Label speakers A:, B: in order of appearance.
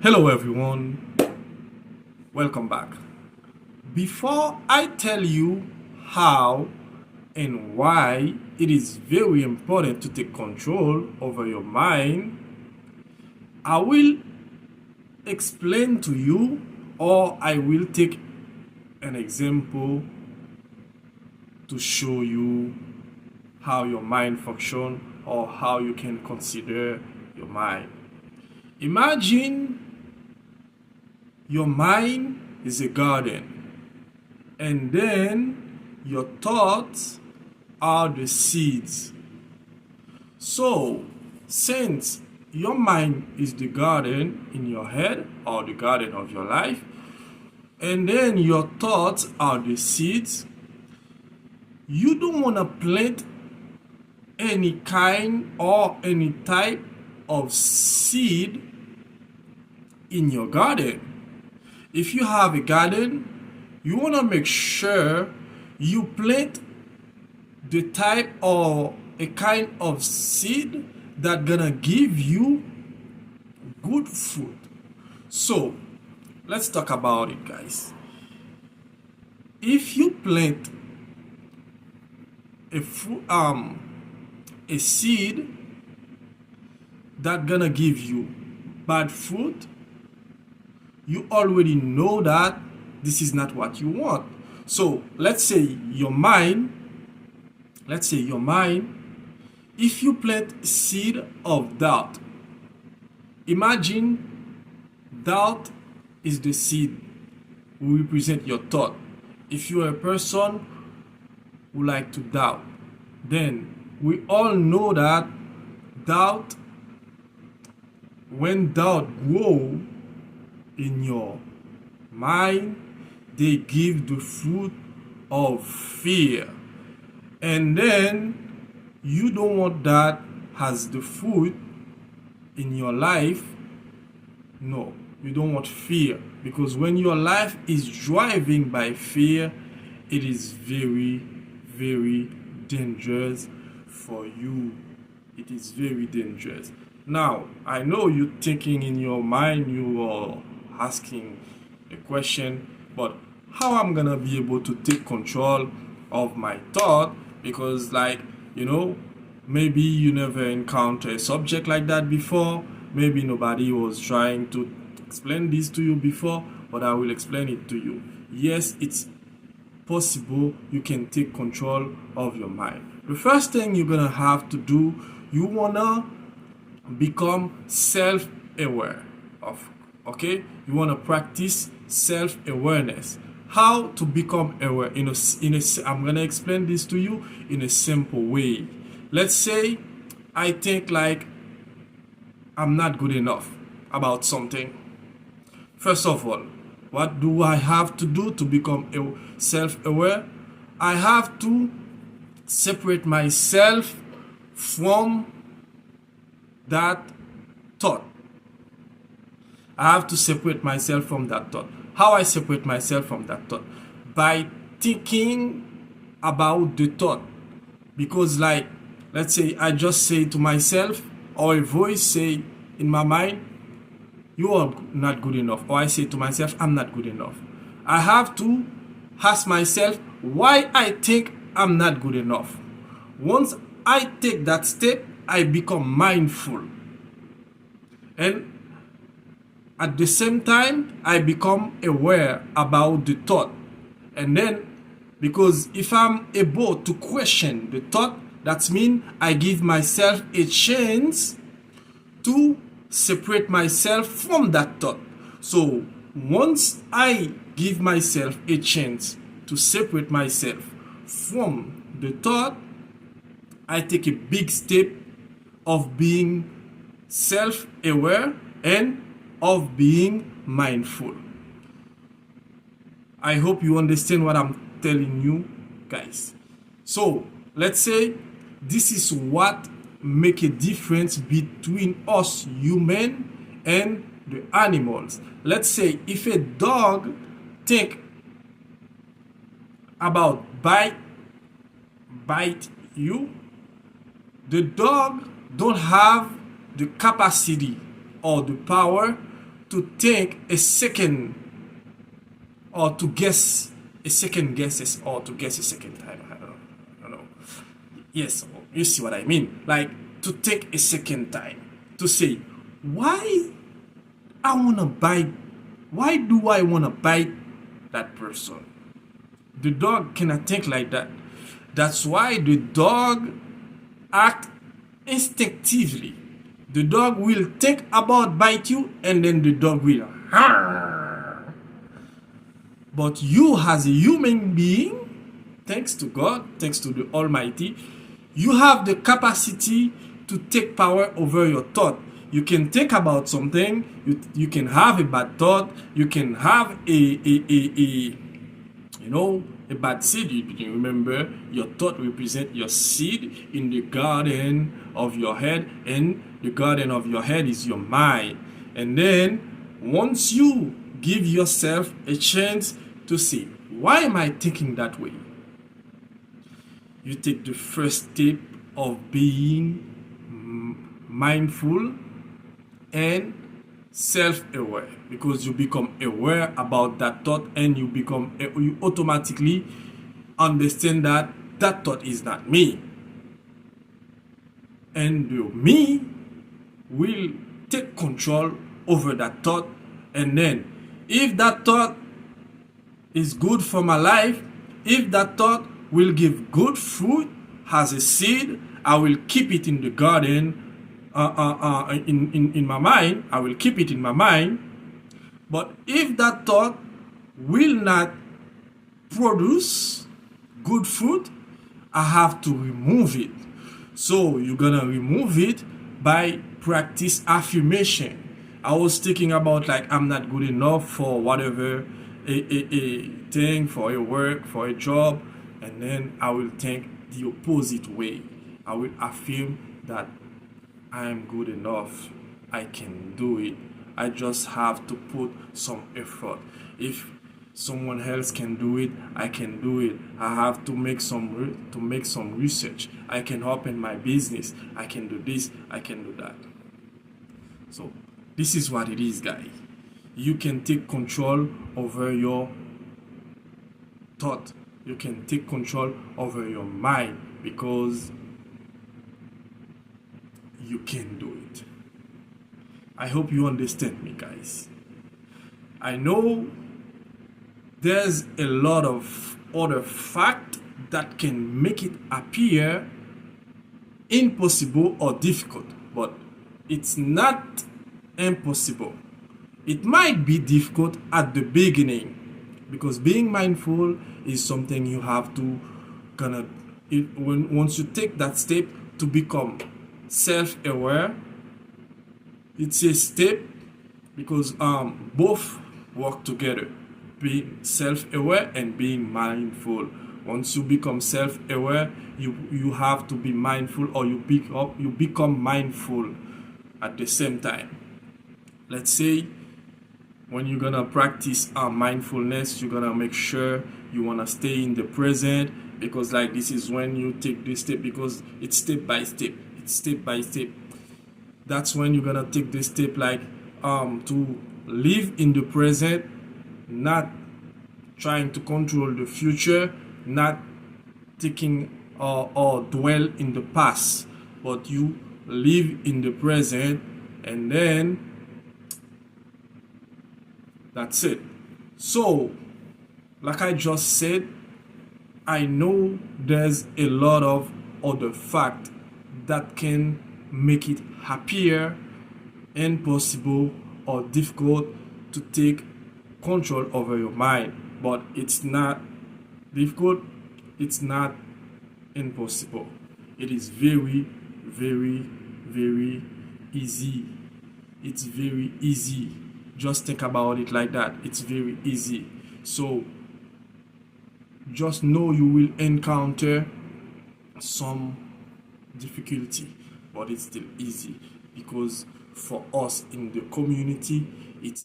A: Hello everyone, welcome back. Before I tell you how and why it is very important to take control over your mind, I will explain to you or I will take an example to show you how your mind functions or how you can consider your mind. Imagine your mind is a garden, and then your thoughts are the seeds. So, since your mind is the garden in your head or the garden of your life, and then your thoughts are the seeds, you don't want to plant any kind or any type of seed in your garden. If you have a garden, you want to make sure you plant the type or a kind of seed that gonna give you good fruit. So let's talk about it, guys. If you plant a seed that gonna give you bad fruit, you already know that this is not what you want. So let's say your mind, if you plant seed of doubt, imagine doubt is the seed who represent your thought. If you're a person who like to doubt, then we all know that doubt, when doubt grow in your mind, they give the fruit of fear. And then you don't want that as the fruit in your life. No, you don't want fear, because when your life is driving by fear, it is very, very dangerous for you. It is very dangerous. Now, I know you're thinking in your mind, you are asking a question, but how I'm gonna be able to take control of my thought? Because maybe you never encountered a subject like that before. Maybe nobody was trying to explain this to you before, but I will explain it to you. Yes, it's possible you can take control of your mind. The first thing you're gonna have to do, you wanna become self-aware of, okay? You wanna practice self-awareness. How to become aware? I'm gonna explain this to you in a simple way. Let's say I think like I'm not good enough about something. First of all, what do I have to do to become self-aware? I have to separate myself from that thought. I have to separate myself from that thought. How I separate myself from that thought? By thinking about the thought. Because let's say I just say to myself, or a voice say in my mind, you are not good enough. Or I say to myself, I'm not good enough. I have to ask myself why I think I'm not good enough. Once I take that step, I become mindful. And at the same time, I become aware about the thought. And then, because if I'm able to question the thought, that means I give myself a chance to separate myself from that thought. So once I give myself a chance to separate myself from the thought, I take a big step of being self-aware and of being mindful. I hope you understand what I'm telling you, guys. So let's say this is what make a difference between us human and the animals. Let's say if a dog think about bite you, the dog don't have the capacity or the power to think a second, or to guess a second guesses, or to guess a second time. I don't know. Yes, you see what I mean? Like, to take a second time to say, why why do I wanna bite that person? The dog cannot think like that. That's why the dog act instinctively. The dog will think about bite you, and then the dog will. But you, as a human being, thanks to God, thanks to the Almighty, you have the capacity to take power over your thought. You can think about something, you can have a bad thought, you can have a bad seed. You remember, your thought represent your seed in the garden of your head, and the garden of your head is your mind. And then once you give yourself a chance to say, why am I thinking that way? You take the first step of being mindful and self-aware, because you become aware about that thought, and you automatically understand that that thought is not me, and the me will take control over that thought. And then if that thought is good for my life, if that thought will give good fruit as a seed, I will keep it in the garden, in my mind. I will keep it in my mind. But if that thought will not produce good fruit, I have to remove it. So you're gonna remove it by practice affirmation. I was thinking about, like, I'm not good enough for whatever a thing, for a work, for a job, and then I will think the opposite way. I will affirm that I am good enough. I can do it. I just have to put some effort. If someone else can do it, I can do it. I have to make some research. I can open my business. I can do this. I can do that. So this is what it is, guys. You can take control over your thought. You can take control over your mind, because you can do it. I hope you understand me, guys. I know there's a lot of other facts that can make it appear impossible or difficult, but it's not impossible. It might be difficult at the beginning, because being mindful is something you have to once you take that step to become self-aware. It's a step, because both work together, being self-aware and being mindful. Once you become self-aware, you have to be mindful, or you become mindful at the same time. Let's say, when you're gonna practice mindfulness, you're gonna make sure you wanna stay in the present, because, like, this is when you take this step, because it's step by step. It's step by step. That's when you're gonna take this step, like, to live in the present, not trying to control the future, not taking or dwell in the past, but you live in the present, and then that's it. So, like I just said, I know there's a lot of other facts that can make it happier, impossible, or difficult to take control over your mind. But it's not difficult, it's not impossible. It is very, very, very easy. It's very easy. Just think about it like that. It's very easy. So just know you will encounter some difficulty, but it's still easy, because for us in the community, it's